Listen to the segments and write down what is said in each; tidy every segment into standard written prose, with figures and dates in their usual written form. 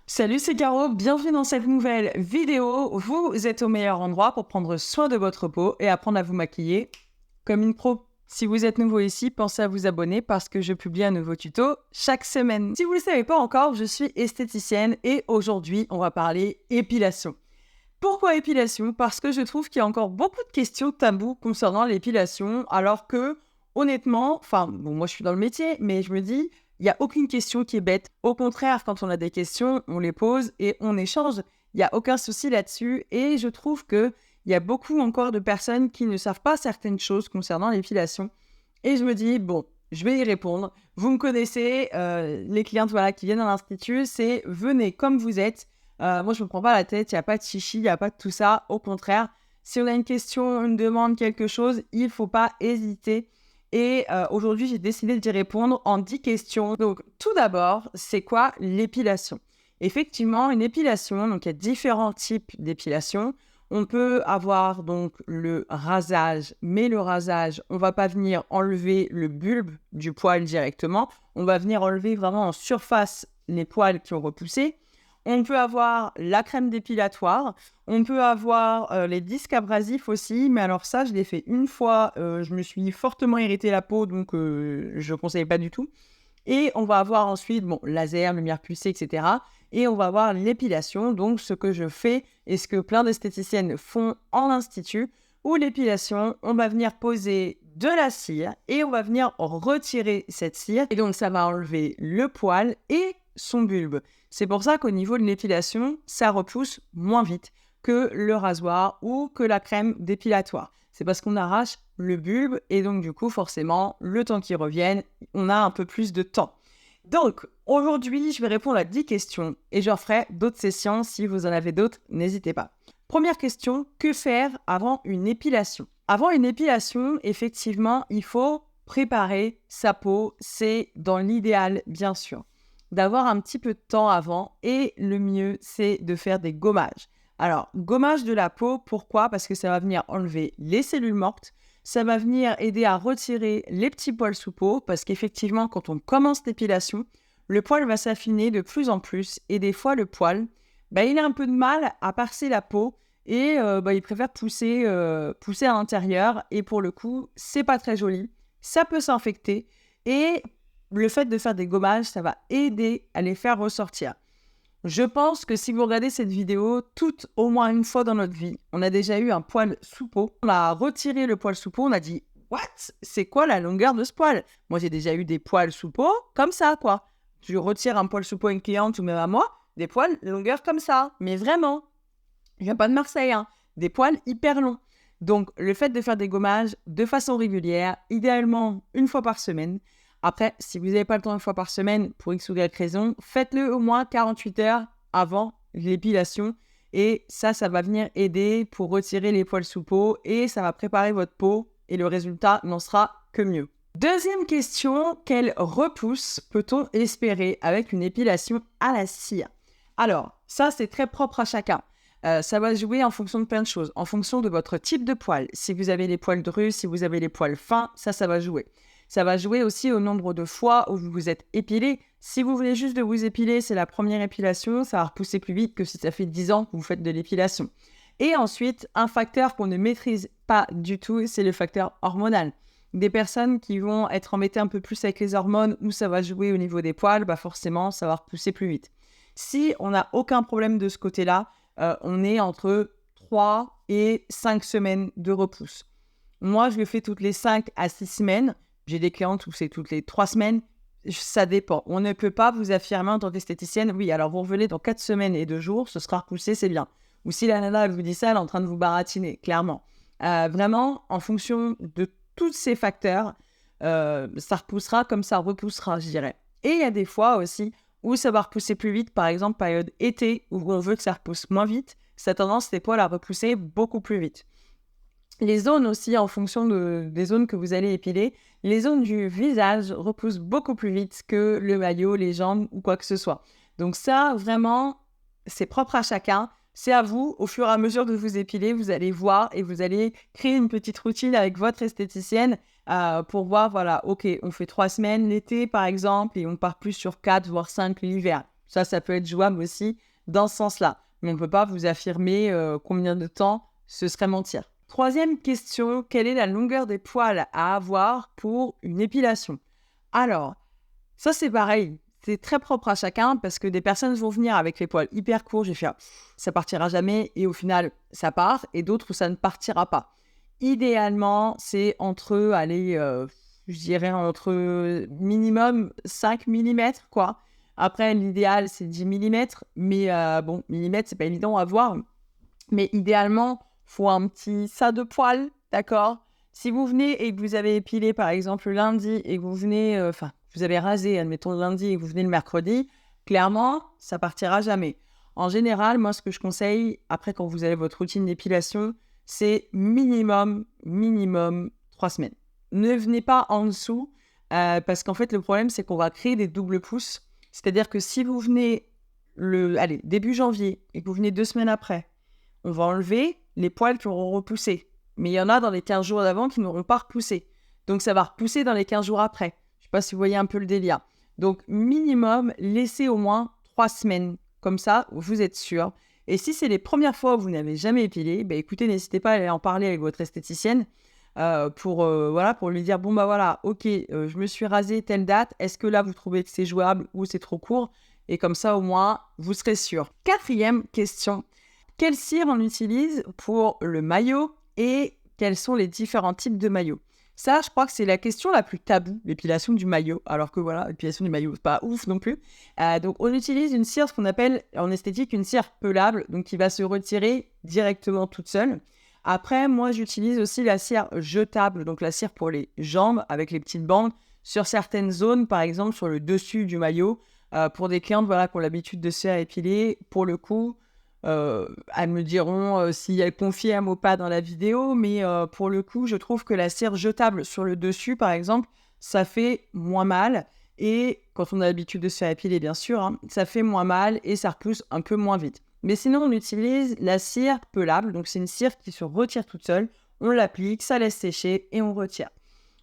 Salut, c'est Caro, bienvenue dans cette nouvelle vidéo. Vous êtes au meilleur endroit pour prendre soin de votre peau et apprendre à vous maquiller comme une pro. Si vous êtes nouveau ici, pensez à vous abonner parce que je publie un nouveau tuto chaque semaine. Si vous ne le savez pas encore, je suis esthéticienne et aujourd'hui, on va parler épilation. Pourquoi épilation? Parce que je trouve qu'il y a encore beaucoup de questions tabous concernant l'épilation, alors que, honnêtement, moi je suis dans le métier, mais je me dis, il n'y a aucune question qui est bête. Au contraire, quand on a des questions, on les pose et on échange. Il n'y a aucun souci là-dessus. Et je trouve qu'il y a beaucoup encore de personnes qui ne savent pas certaines choses concernant l'épilation. Et je me dis, bon, je vais y répondre. Vous me connaissez, les clientes qui viennent à l'Institut, c'est venez comme vous êtes. Moi, je ne me prends pas la tête, il n'y a pas de chichi, il n'y a pas de tout ça. Au contraire, si on a une question, une demande, quelque chose, il ne faut pas hésiter. Et aujourd'hui, j'ai décidé d'y répondre en 10 questions. Donc, tout d'abord, c'est quoi l'épilation? Effectivement, une épilation, donc il y a différents types d'épilation. On peut avoir donc le rasage, mais le rasage, on ne va pas venir enlever le bulbe du poil directement. On va venir enlever vraiment en surface les poils qui ont repoussé. On peut avoir la crème dépilatoire. On peut avoir les disques abrasifs aussi, mais alors ça, je l'ai fait une fois. Je me suis fortement irrité la peau, donc je ne conseille pas du tout. Et on va avoir ensuite, laser, lumière pulsée, etc. Et on va avoir l'épilation, donc ce que je fais et ce que plein d'esthéticiennes font en institut, où l'épilation, on va venir poser de la cire et on va venir retirer cette cire. Et donc, ça va enlever le poil et son bulbe. C'est pour ça qu'au niveau de l'épilation, ça repousse moins vite que le rasoir ou que la crème dépilatoire. C'est parce qu'on arrache le bulbe et donc du coup, forcément, le temps qu'il revienne, on a un peu plus de temps. Donc, aujourd'hui, je vais répondre à 10 questions et je ferai d'autres sessions. Si vous en avez d'autres, n'hésitez pas. Première question, que faire avant une épilation? Avant une épilation, effectivement, il faut préparer sa peau. C'est dans l'idéal, bien sûr, d'avoir un petit peu de temps avant et le mieux, c'est de faire des gommages. Alors, gommage de la peau, pourquoi? Parce que ça va venir enlever les cellules mortes, ça va venir aider à retirer les petits poils sous peau, parce qu'effectivement, quand on commence l'épilation, le poil va s'affiner de plus en plus, et des fois, le poil, il a un peu de mal à percer la peau, et il préfère pousser à l'intérieur, et pour le coup, c'est pas très joli, ça peut s'infecter, et le fait de faire des gommages, ça va aider à les faire ressortir. Je pense que si vous regardez cette vidéo, toutes au moins une fois dans notre vie, on a déjà eu un poil sous peau. On a retiré le poil sous peau, on a dit « What? C'est quoi la longueur de ce poil ?» Moi, j'ai déjà eu des poils sous peau comme ça, quoi. Je retire un poil sous peau à une cliente ou même à moi, des poils de longueur comme ça. Mais vraiment, je viens pas de Marseille, hein. Des poils hyper longs. Donc, le fait de faire des gommages de façon régulière, idéalement une fois par semaine. Après, si vous n'avez pas le temps une fois par semaine, pour X ou Y raison, faites-le au moins 48 heures avant l'épilation. Et ça va venir aider pour retirer les poils sous peau et ça va préparer votre peau et le résultat n'en sera que mieux. Deuxième question, quelle repousse peut-on espérer avec une épilation à la cire? Alors, ça c'est très propre à chacun. Ça va jouer en fonction de plein de choses, en fonction de votre type de poil. Si vous avez les poils drus, si vous avez les poils fins, ça va jouer. Ça va jouer aussi au nombre de fois où vous vous êtes épilé. Si vous voulez juste de vous épiler, c'est la première épilation, ça va repousser plus vite que si ça fait 10 ans que vous faites de l'épilation. Et ensuite, un facteur qu'on ne maîtrise pas du tout, c'est le facteur hormonal. Des personnes qui vont être embêtées un peu plus avec les hormones où ça va jouer au niveau des poils, forcément, ça va repousser plus vite. Si on n'a aucun problème de ce côté-là, on est entre 3 et 5 semaines de repousse. Moi, je le fais toutes les 5 à 6 semaines. J'ai des clientes où c'est toutes les 3 semaines. Ça dépend. On ne peut pas vous affirmer en tant qu'esthéticienne, oui, alors vous revenez dans 4 semaines et 2 jours, ce sera repoussé, c'est bien. Ou si la nana elle vous dit ça, elle est en train de vous baratiner, clairement. Vraiment, en fonction de tous ces facteurs, ça repoussera comme ça repoussera, je dirais. Et il y a des fois aussi où ça va repousser plus vite, par exemple période été, où on veut que ça repousse moins vite, ça a tendance les poils à repousser beaucoup plus vite. Les zones aussi, en fonction des zones que vous allez épiler, les zones du visage repoussent beaucoup plus vite que le maillot, les jambes ou quoi que ce soit. Donc ça, vraiment, c'est propre à chacun. C'est à vous, au fur et à mesure de vous épiler, vous allez voir et vous allez créer une petite routine avec votre esthéticienne pour voir, voilà, ok, on fait 3 semaines l'été par exemple et on part plus sur 4 voire 5 l'hiver. Ça peut être jouable aussi dans ce sens-là. Mais on ne peut pas vous affirmer combien de temps, ce serait mentir. Troisième question, quelle est la longueur des poils à avoir pour une épilation? Alors, ça c'est pareil, c'est très propre à chacun parce que des personnes vont venir avec les poils hyper courts, je vais faire ça partira jamais et au final ça part et d'autres où ça ne partira pas. Idéalement, c'est entre, je dirais entre minimum 5 millimètres quoi. Après, l'idéal c'est 10 millimètres, mais bon, millimètres c'est pas évident à voir. Mais idéalement, faut un petit ça de poils, d'accord? Si vous venez et que vous avez épilé, par exemple, lundi et que vous venez, vous avez rasé, admettons, lundi et que vous venez le mercredi, clairement, ça partira jamais. En général, moi, ce que je conseille, après, quand vous avez votre routine d'épilation, c'est minimum 3 semaines. Ne venez pas en dessous, parce qu'en fait, le problème, c'est qu'on va créer des doubles pouces. C'est-à-dire que si vous venez début janvier et que vous venez 2 semaines après, on va enlever les poils qui auront repoussé. Mais il y en a dans les 15 jours d'avant qui n'auront pas repoussé. Donc, ça va repousser dans les 15 jours après. Je ne sais pas si vous voyez un peu le délire. Donc, minimum, laissez au moins 3 semaines. Comme ça, vous êtes sûr. Et si c'est les premières fois où vous n'avez jamais épilé, écoutez, n'hésitez pas à aller en parler avec votre esthéticienne pour lui dire, bon, voilà, ok, je me suis rasé telle date. Est-ce que là, vous trouvez que c'est jouable ou c'est trop court? Et comme ça, au moins, vous serez sûr. Quatrième question. Quelle cire on utilise pour le maillot et quels sont les différents types de maillots? Ça, je crois que c'est la question la plus taboue, l'épilation du maillot. Alors que voilà, l'épilation du maillot, c'est pas ouf non plus. Donc, on utilise une cire, ce qu'on appelle en esthétique une cire pelable, donc qui va se retirer directement toute seule. Après, moi, j'utilise aussi la cire jetable, donc la cire pour les jambes avec les petites bandes sur certaines zones, par exemple sur le dessus du maillot, pour des clientes qui ont l'habitude de se faire épiler. Pour le coup, elles me diront si elles confirment ou pas dans la vidéo, mais pour le coup, je trouve que la cire jetable sur le dessus, par exemple, ça fait moins mal. Et quand on a l'habitude de se faire épiler, bien sûr, hein, ça fait moins mal et ça repousse un peu moins vite. Mais sinon, on utilise la cire pelable. Donc, c'est une cire qui se retire toute seule. On l'applique, ça laisse sécher et on retire.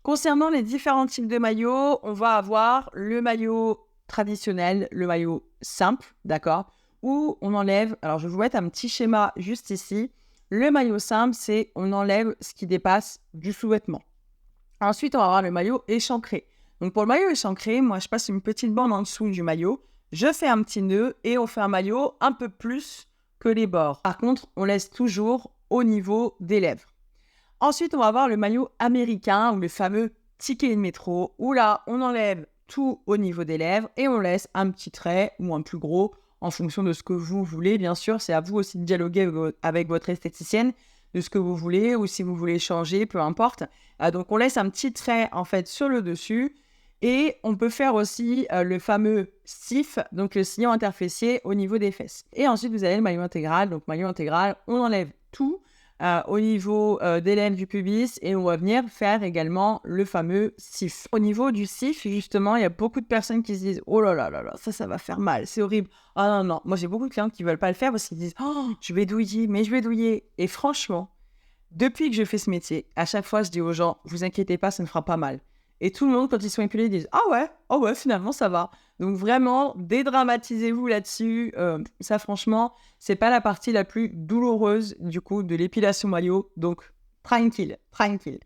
Concernant les différents types de maillots, on va avoir le maillot traditionnel, le maillot simple, d'accord, où on enlève, alors je vais vous mettre un petit schéma juste ici. Le maillot simple, c'est on enlève ce qui dépasse du sous-vêtement. Ensuite, on va avoir le maillot échancré. Donc pour le maillot échancré, moi je passe une petite bande en dessous du maillot, je fais un petit nœud et on fait un maillot un peu plus que les bords. Par contre, on laisse toujours au niveau des lèvres. Ensuite, on va avoir le maillot américain ou le fameux ticket de métro, où là, on enlève tout au niveau des lèvres et on laisse un petit trait ou un plus gros en fonction de ce que vous voulez. Bien sûr, c'est à vous aussi de dialoguer avec votre esthéticienne de ce que vous voulez ou si vous voulez changer, peu importe. Donc, on laisse un petit trait en fait sur le dessus et on peut faire aussi le fameux SIF, donc le sillon interfessier au niveau des fesses. Et ensuite, vous avez le maillot intégral. Donc, maillot intégral, on enlève tout au niveau des lèvres du pubis et on va venir faire également le fameux SIF. Au niveau du SIF, justement, il y a beaucoup de personnes qui se disent « Oh là là là là, ça va faire mal, c'est horrible. » Ah non, non, moi j'ai beaucoup de clientes qui ne veulent pas le faire parce qu'ils disent « Oh, je vais douiller, mais je vais douiller. » Et franchement, depuis que je fais ce métier, à chaque fois je dis aux gens « Vous inquiétez pas, ça ne fera pas mal. » Et tout le monde, quand ils sont épilés, disent « Ah ouais, oh ouais, finalement ça va. » Donc vraiment, dédramatisez-vous là-dessus. Ça, franchement, c'est pas la partie la plus douloureuse du coup de l'épilation maillot. Donc, tranquille, tranquille.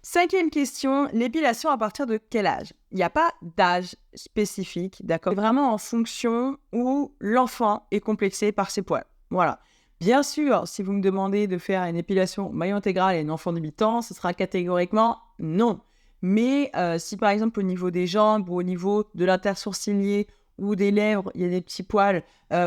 Cinquième question, l'épilation à partir de quel âge? Il n'y a pas d'âge spécifique, d'accord? C'est vraiment en fonction où l'enfant est complexé par ses poils. Voilà. Bien sûr, si vous me demandez de faire une épilation maillot intégral à un enfant de 8 ans, ce sera catégoriquement non. Mais si par exemple au niveau des jambes ou au niveau de l'intersourcilier ou des lèvres, il y a des petits poils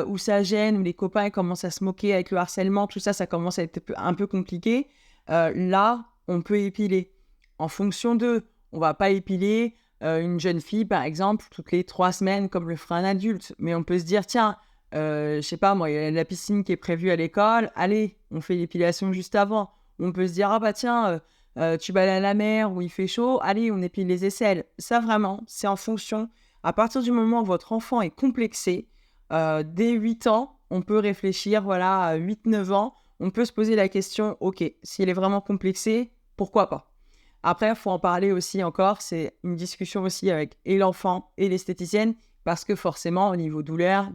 où ça gêne, où les copains commencent à se moquer avec le harcèlement, tout ça, ça commence à être un peu compliqué, là, on peut épiler. En fonction d'eux, on va pas épiler une jeune fille, par exemple, toutes les 3 semaines comme le ferait un adulte. Mais on peut se dire, tiens, je sais pas moi, il y a la piscine qui est prévue à l'école, allez, on fait l'épilation juste avant. On peut se dire, ah bah tiens... tu vas aller à la mer où il fait chaud, allez, on épile les aisselles. Ça, vraiment, c'est en fonction. À partir du moment où votre enfant est complexé, dès 8 ans, on peut réfléchir, voilà, à 8-9 ans, on peut se poser la question, ok, s'il est vraiment complexé, pourquoi pas? Après, il faut en parler aussi encore, c'est une discussion aussi avec et l'enfant et l'esthéticienne. parce que forcément, au niveau douleur,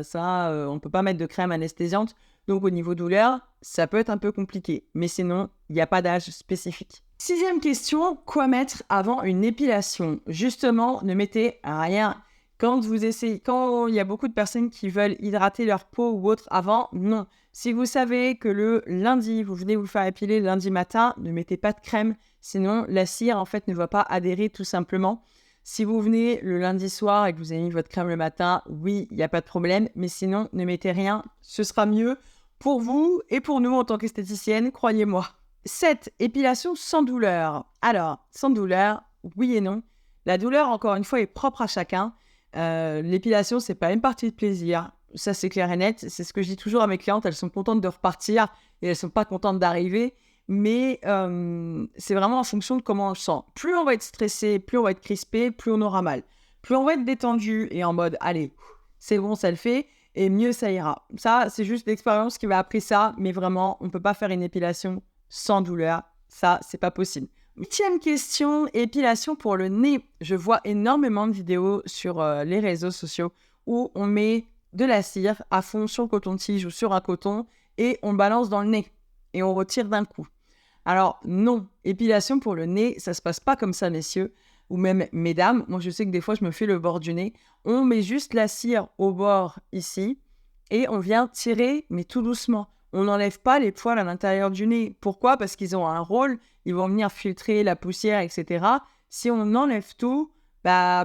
ça, on ne peut pas mettre de crème anesthésiante. Donc, au niveau douleur, ça peut être un peu compliqué. Mais sinon, il n'y a pas d'âge spécifique. 6e question, quoi mettre avant une épilation? Justement, ne mettez rien. Quand il y a beaucoup de personnes qui veulent hydrater leur peau ou autre avant, non. Si vous savez que le lundi, vous venez vous faire épiler le lundi matin, ne mettez pas de crème. Sinon, la cire, en fait, ne va pas adhérer tout simplement. Si vous venez le lundi soir et que vous avez mis votre crème le matin, oui, il n'y a pas de problème. Mais sinon, ne mettez rien. Ce sera mieux pour vous et pour nous en tant qu'esthéticienne, croyez-moi. 7. Épilation sans douleur. Alors, sans douleur, oui et non. La douleur, encore une fois, est propre à chacun. L'épilation, c'est pas une partie de plaisir. Ça, c'est clair et net. C'est ce que je dis toujours à mes clientes. Elles sont contentes de repartir et elles sont pas contentes d'arriver. Mais c'est vraiment en fonction de comment on se sent. Plus on va être stressé, plus on va être crispé, plus on aura mal. Plus on va être détendu et en mode, allez, c'est bon, ça le fait, et mieux ça ira. Ça, c'est juste l'expérience qui m'a appris ça, mais vraiment, on ne peut pas faire une épilation sans douleur. Ça, c'est pas possible. 8e question, épilation pour le nez. Je vois énormément de vidéos sur les réseaux sociaux où on met de la cire à fond sur le coton-tige ou sur un coton et on balance dans le nez et on retire d'un coup. Alors non, épilation pour le nez, ça se passe pas comme ça, messieurs, ou même mesdames. Moi, je sais que des fois, je me fais le bord du nez. On met juste la cire au bord ici et on vient tirer, mais tout doucement. On n'enlève pas les poils à l'intérieur du nez. Pourquoi? Parce qu'ils ont un rôle, ils vont venir filtrer la poussière, etc. Si on enlève tout,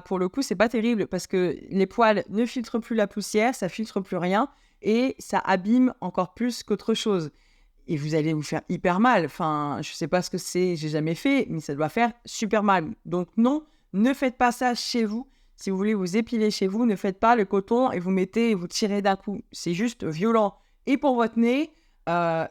pour le coup, c'est pas terrible parce que les poils ne filtrent plus la poussière, ça filtre plus rien et ça abîme encore plus qu'autre chose. Et vous allez vous faire hyper mal. Enfin, je sais pas ce que c'est, j'ai jamais fait, mais ça doit faire super mal. Donc non, ne faites pas ça chez vous. Si vous voulez vous épiler chez vous, ne faites pas le coton et vous mettez et vous tirez d'un coup. C'est juste violent. Et pour votre nez,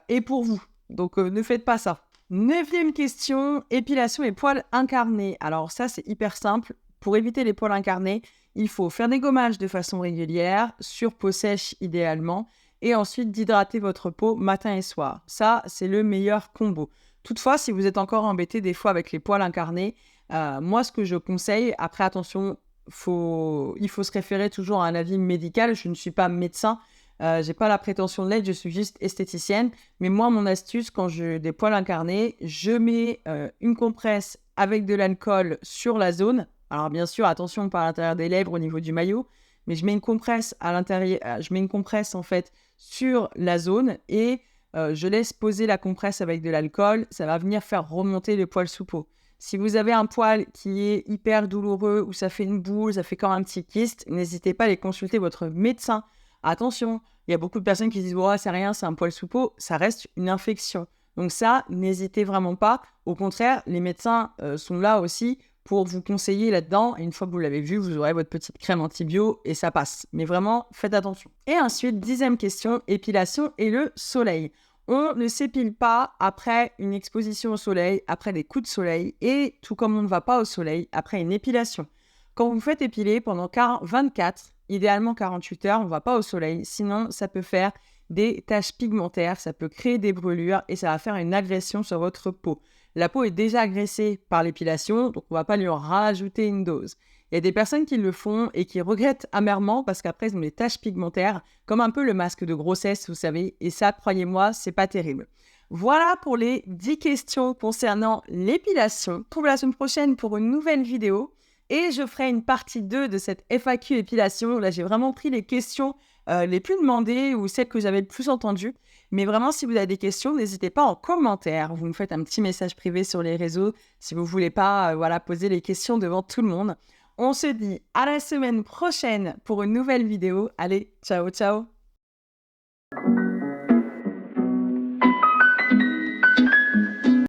et pour vous. Donc ne faites pas ça. 9e question, épilation et poils incarnés. Alors ça, c'est hyper simple. Pour éviter les poils incarnés, il faut faire des gommages de façon régulière, sur peau sèche idéalement, et ensuite d'hydrater votre peau matin et soir. Ça, c'est le meilleur combo. Toutefois, si vous êtes encore embêté des fois avec les poils incarnés, moi, ce que je conseille, après attention, il faut se référer toujours à un avis médical. Je ne suis pas médecin, j'ai pas la prétention de l'être, je suis juste esthéticienne. Mais moi, mon astuce, quand j'ai des poils incarnés, je mets une compresse avec de l'alcool sur la zone. Alors bien sûr, attention, pas à l'intérieur des lèvres, au niveau du maillot, mais je mets une compresse à l'intérieur, je mets une compresse en fait sur la zone et je laisse poser la compresse avec de l'alcool. Ça va venir faire remonter les poils sous peau. Si vous avez un poil qui est hyper douloureux ou ça fait une boule, ça fait comme un petit kyste, n'hésitez pas à aller consulter votre médecin. Attention, il y a beaucoup de personnes qui disent « Oh, c'est rien, c'est un poil sous peau », ça reste une infection. Donc ça, n'hésitez vraiment pas. Au contraire, les médecins sont là aussi pour vous conseiller là-dedans. Et une fois que vous l'avez vu, vous aurez votre petite crème antibio et ça passe. Mais vraiment, faites attention. Et ensuite, 10e question, épilation et le soleil. On ne s'épile pas après une exposition au soleil, après des coups de soleil, et tout comme on ne va pas au soleil après une épilation. Quand vous faites épiler pendant 24, idéalement 48 heures, on ne va pas au soleil, sinon ça peut faire des taches pigmentaires, ça peut créer des brûlures et ça va faire une agression sur votre peau. La peau est déjà agressée par l'épilation, donc on ne va pas lui en rajouter une dose. Il y a des personnes qui le font et qui regrettent amèrement parce qu'après, ils ont des taches pigmentaires, comme un peu le masque de grossesse, vous savez. Et ça, croyez-moi, c'est pas terrible. Voilà pour les 10 questions concernant l'épilation. On se retrouve la semaine prochaine pour une nouvelle vidéo. Et je ferai une partie 2 de cette FAQ épilation. Là, j'ai vraiment pris les questions les plus demandées ou celles que j'avais le plus entendues. Mais vraiment, si vous avez des questions, n'hésitez pas en commentaire. Vous me faites un petit message privé sur les réseaux si vous ne voulez pas poser les questions devant tout le monde. On se dit à la semaine prochaine pour une nouvelle vidéo. Allez, ciao, ciao!